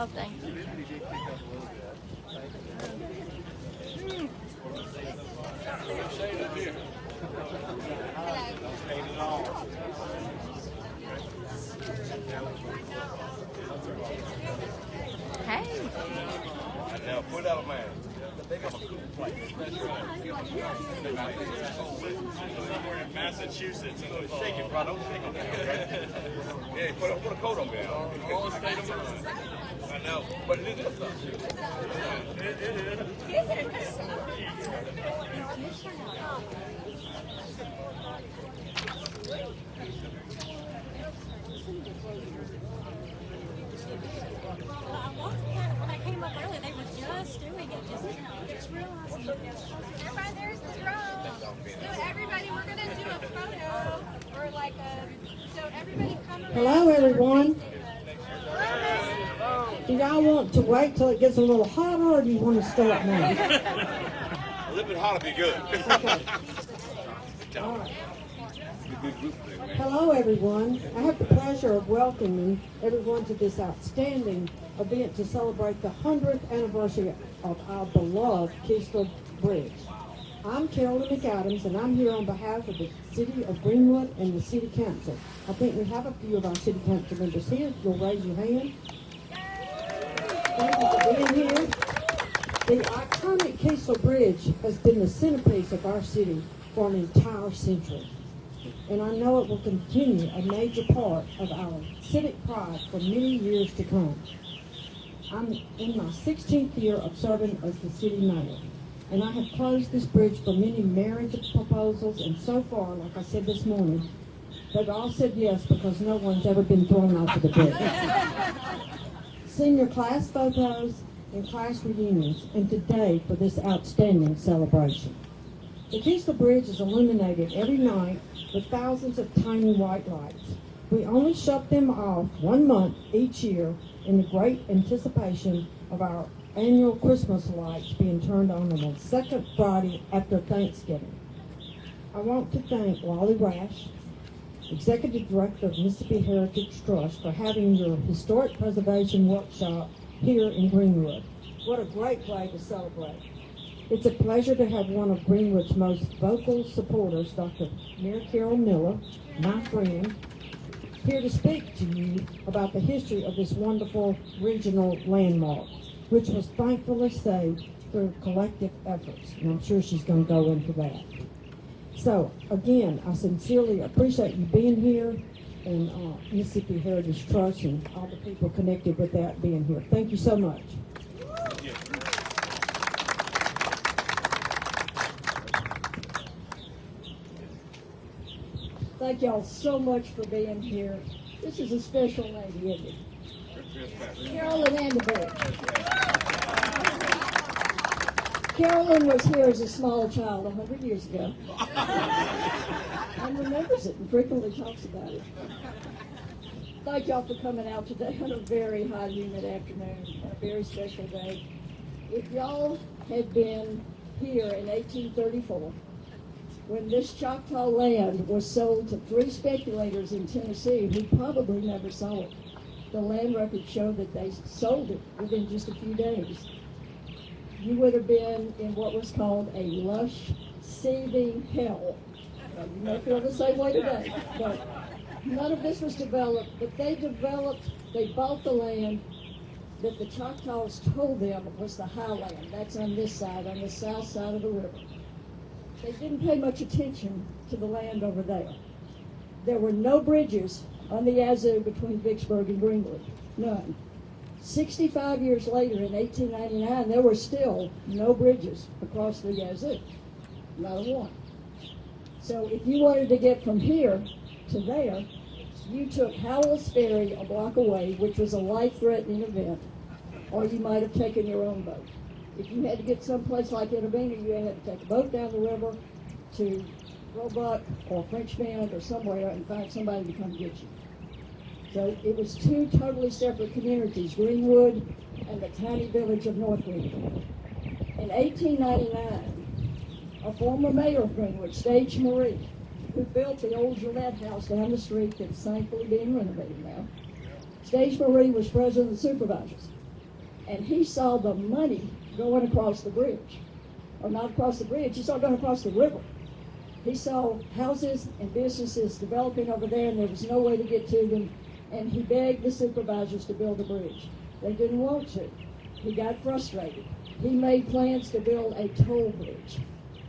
Oh, thank you. Hey. Now put out a man. Somewhere in Massachusetts. Shake it, bro. Don't shake it. Yeah, put a coat on me. All state of mind. I know, but it is When I came up early, they were just doing it. Just realizing. Everybody, there's the drone. So everybody, we're gonna do a photo or like a. So everybody come. Hello, everyone. Do y'all want to wait till it gets a little hotter, or do you want to start now? a little bit hotter, be good. Okay. All right. Hello, everyone. I have the pleasure of welcoming everyone to this outstanding event to celebrate the 100th anniversary of our beloved Keesler Bridge. I'm Carolyn McAdams, and I'm here on behalf of the City of Greenwood and the City Council. I think we have a few of our City Council members here. If you'll raise your hand. Thank you for being here. The iconic Keesler Bridge has been the centerpiece of our city for an entire century. And I know it will continue a major part of our civic pride for many years to come. I'm in my 16th year of serving as the city mayor, and I have closed this bridge for many marriage proposals, and so far, like I said this morning, they've all said yes because no one's ever been thrown off of the bridge. Senior class photos and class reunions, and today for this outstanding celebration. The Keesler Bridge is illuminated every night with thousands of tiny white lights. We only shut them off 1 month each year in the great anticipation of our annual Christmas lights being turned on the second Friday after Thanksgiving. I want to thank Wally Rash, Executive Director of Mississippi Heritage Trust, for having your historic preservation workshop here in Greenwood. What a great way to celebrate. It's a pleasure to have one of Greenwood's most vocal supporters, Dr. Mary Carol Miller, my friend, here to speak to you about the history of this wonderful regional landmark, which was thankfully saved through collective efforts. And I'm sure she's going to go into that. So, again, I sincerely appreciate you being here, and Mississippi Heritage Trust and all the people connected with that being here. Thank you so much. Thank y'all so much for being here. This is a special lady, isn't it? Carolyn Anderberg. Carolyn was here as a small child 100 years ago and remembers it and frequently talks about it. Thank y'all for coming out today on a very hot, humid afternoon, on a very special day. If y'all had been here in 1834, when this Choctaw land was sold to 3 speculators in Tennessee who probably never saw it, the land records show that they sold it within just a few days. You would have been in what was called a lush, seething hell. Now, you may feel the same way today, but none of this was developed, but they bought the land that the Choctaws told them was the highland. That's on this side, on the south side of the river. They didn't pay much attention to the land over there. There were no bridges on the Yazoo between Vicksburg and Greenwood, none. 65 years later, in 1899, there were still no bridges across the Yazoo, not a one. So if you wanted to get from here to there, you took Howell's Ferry a block away, which was a life-threatening event, or you might have taken your own boat. If you had to get someplace like Intervenor, you had to take a boat down the river to Roebuck or French Bend or somewhere and find somebody to come get you. So it was 2 totally separate communities, Greenwood and the tiny village of North Greenwood. In 1899, a former mayor of Greenwood, Stage Marie, who built the old Gillette house down the street that's thankfully being renovated now. Stage Marie was president of the supervisors, and he saw the money going across the bridge. Or not across the bridge, he saw it going across the river. He saw houses and businesses developing over there, and there was no way to get to them, and he begged the supervisors to build a bridge. They didn't want to. He got frustrated. He made plans to build a toll bridge,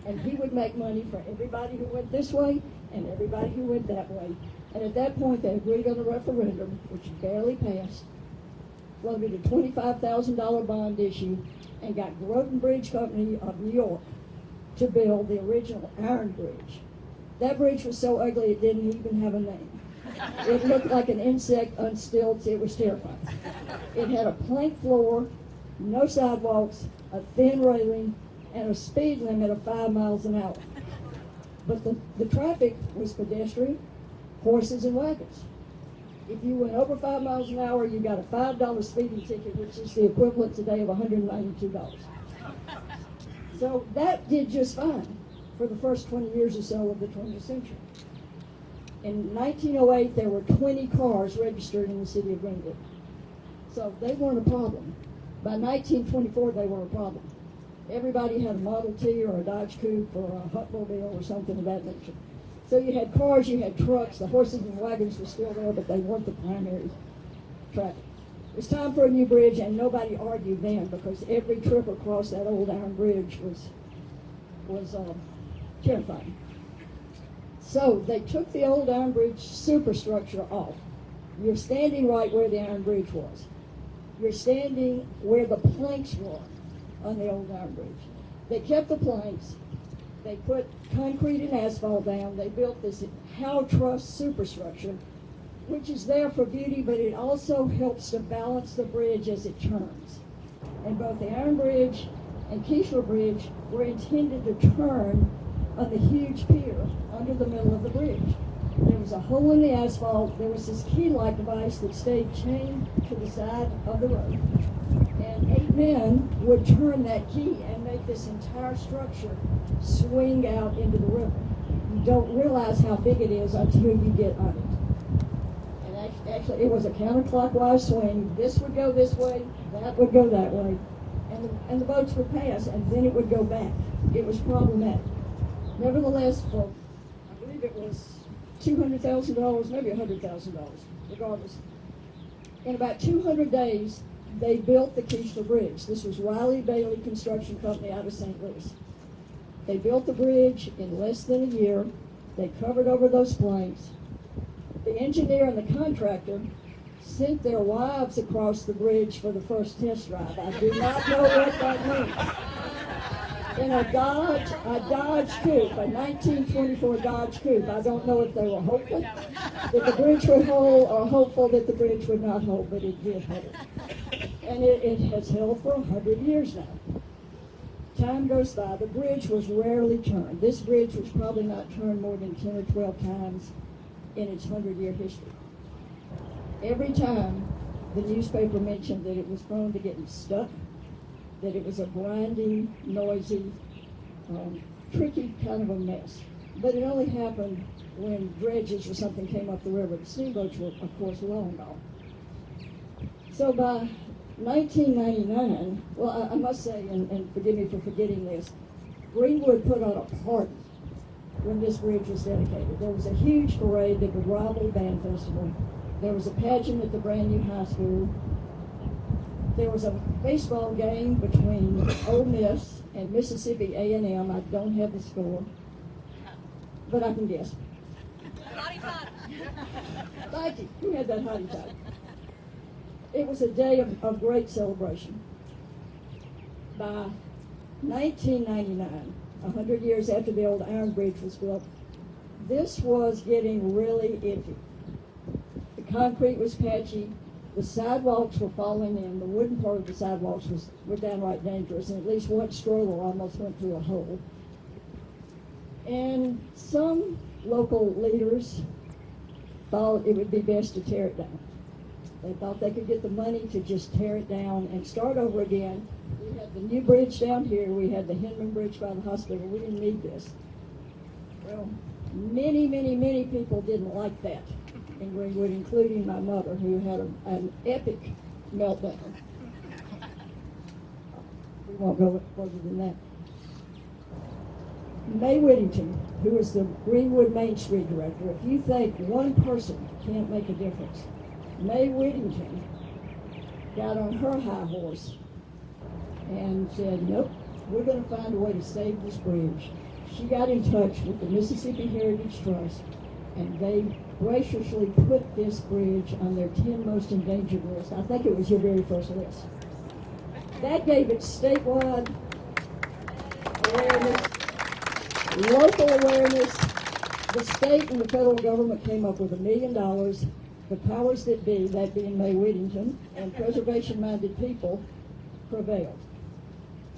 and he would make money for everybody who went this way and everybody who went that way. And at that point, they agreed on a referendum, which barely passed, floated a $25,000 bond issue, and got Groton Bridge Company of New York to build the original iron bridge. That bridge was so ugly it didn't even have a name. It looked like an insect on stilts. It was terrifying. It had a plank floor, no sidewalks, a thin railing, and a speed limit of 5 miles an hour. But the traffic was pedestrian, horses, and wagons. If you went over 5 miles an hour, you got a $5 speeding ticket, which is the equivalent today of $192. So that did just fine for the first 20 years or so of the 20th century. In 1908, there were 20 cars registered in the city of Greenwood. So they weren't a problem. By 1924, they were a problem. Everybody had a Model T or a Dodge Coupe or a Hutmobile or something of that nature. So you had cars, you had trucks, the horses and wagons were still there, but they weren't the primary traffic. It was time for a new bridge, and nobody argued then because every trip across that old iron bridge was terrifying. So they took the old iron bridge superstructure off. You're standing right where the iron bridge was. You're standing where the planks were on the old iron bridge. They kept the planks. They put concrete and asphalt down. They built this Howe Truss superstructure, which is there for beauty, but it also helps to balance the bridge as it turns. And both the Iron Bridge and Keesler Bridge were intended to turn on the huge pier under the middle of the bridge. There was a hole in the asphalt. There was this key-like device that stayed chained to the side of the road. And 8 men would turn that key and make this entire structure swing out into the river. You don't realize how big it is until you get on it. And actually, it was a counterclockwise swing. This would go this way, that would go that way, and the boats would pass, and then it would go back. It was problematic. Nevertheless, for, I believe it was $200,000, maybe $100,000, regardless. In about 200 days, they built the Keesler Bridge. This was Riley Bailey Construction Company out of St. Louis. They built the bridge in less than a year. They covered over those planks. The engineer and the contractor sent their wives across the bridge for the first test drive. I do not know what that means. In a Dodge Coupe, a 1924 Dodge Coupe. I don't know if they were hopeful that the bridge would hold or hopeful that the bridge would not hold, but it did hold. And it has held for 100 years now. Time goes by. The bridge was rarely turned. This bridge was probably not turned more than 10 or 12 times in its 100-year history. Every time the newspaper mentioned that it was prone to getting stuck, that it was a grinding, noisy, tricky kind of a mess. But it only happened when dredges or something came up the river. The steamboats were, of course, long gone. So by 1999, well, I must say, and forgive me for forgetting this, Greenwood put on a party when this bridge was dedicated. There was a huge parade that would rival the band festival. There was a pageant at the brand new high school. There was a baseball game between Ole Miss and Mississippi A&M. I don't have the score, but I can guess. Hotty tot. Thank you. Who had that hotty tot? It was a day of great celebration. By 1999, 100 years after the old iron bridge was built, this was getting really iffy. The concrete was patchy. The sidewalks were falling in. The wooden part of the sidewalks were downright dangerous, and at least one stroller almost went through a hole. And some local leaders thought it would be best to tear it down. They thought they could get the money to just tear it down and start over again We had the new bridge down here. We had the Hinman Bridge by the hospital. We didn't need this. Well, many, many, many people didn't like that in Greenwood, including my mother, who had an epic meltdown. We won't go further than that. May Whittington, who is the Greenwood Main Street director, if you think one person can't make a difference, May Whittington got on her high horse and said, nope, we're going to find a way to save this bridge. She got in touch with the Mississippi Heritage Trust, and they graciously put this bridge on their 10 most endangered list. I think it was your very first list. That gave it statewide awareness, local awareness. The state and the federal government came up with $1 million. The powers that be, that being May Whittington, and preservation-minded people, prevailed.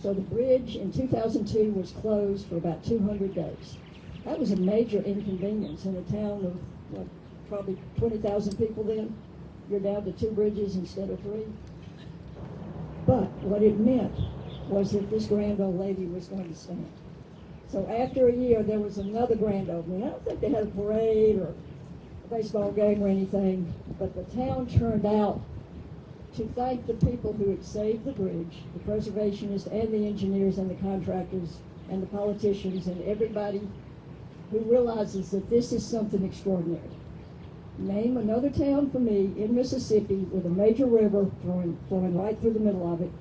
So the bridge in 2002 was closed for about 200 days. That was a major inconvenience in a town of what, probably 20,000 people then. You're down to 2 bridges instead of 3. But what it meant was that this grand old lady was going to stand. So after a year, there was another grand opening. I don't think they had a parade or a baseball game or anything, but the town turned out to thank the people who had saved the bridge, the preservationists and the engineers and the contractors and the politicians and everybody who realizes that this is something extraordinary. Name another town for me in Mississippi with a major river flowing right through the middle of it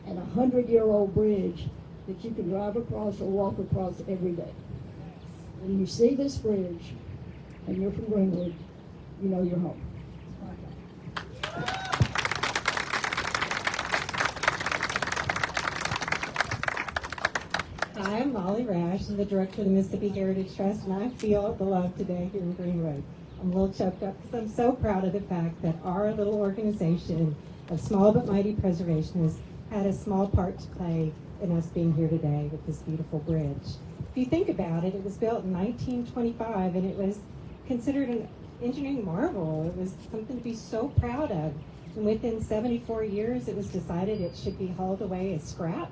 and a 100-year-old bridge that you can drive across or walk across every day. When you see this bridge and you're from Greenwood, you know you're home. Hi, I'm Molly Rash. I'm the director of the Mississippi Heritage Trust, and I feel the love today here in Greenwood. I'm a little choked up because I'm so proud of the fact that our little organization of small but mighty preservationists had a small part to play in us being here today with this beautiful bridge. If you think about it, it was built in 1925, and it was considered an engineering marvel. It was something to be so proud of. And within 74 years, it was decided it should be hauled away as scrap.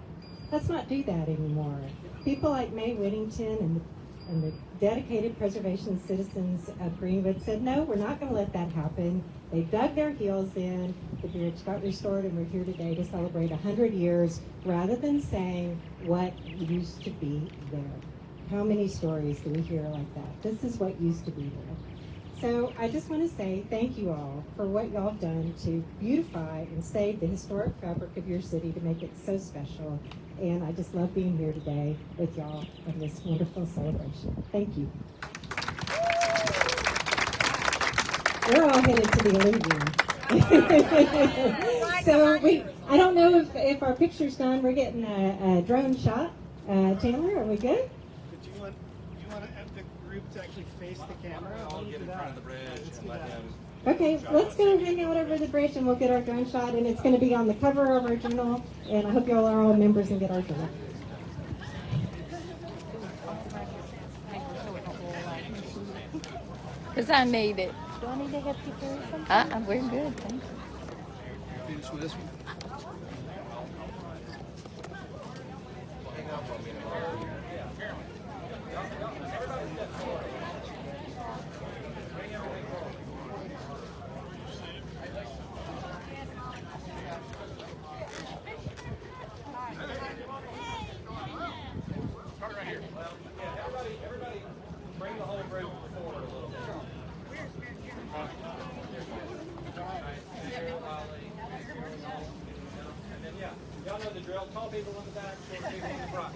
Let's not do that anymore. People like May Whittington and the dedicated preservation citizens of Greenwood said, no, we're not going to let that happen. They dug their heels in, the bridge got restored, and we're here today to celebrate 100 years rather than saying what used to be there. How many stories do we hear like that? This is what used to be there. So I just want to say thank you all for what y'all have done to beautify and save the historic fabric of your city to make it so special. And I just love being here today with y'all on this wonderful celebration. Thank you. We're all headed to the Olympian. So I don't know if our picture's done. We're getting a drone shot. Chandler, are we good? Do you want the group to actually face the camera? I'll get in front of the bridge and let him. Okay, let's go hang out over the bridge and we'll get our drone shot, and it's going to be on the cover of our journal, and I hope y'all are all members and get our journal. Because I need it. Do I need to help you carry something? We're good, thanks. Finish with this one. Everybody, bring the whole group forward a little bit. And then, yeah, y'all know the drill. Tall people in the back, short people in the front.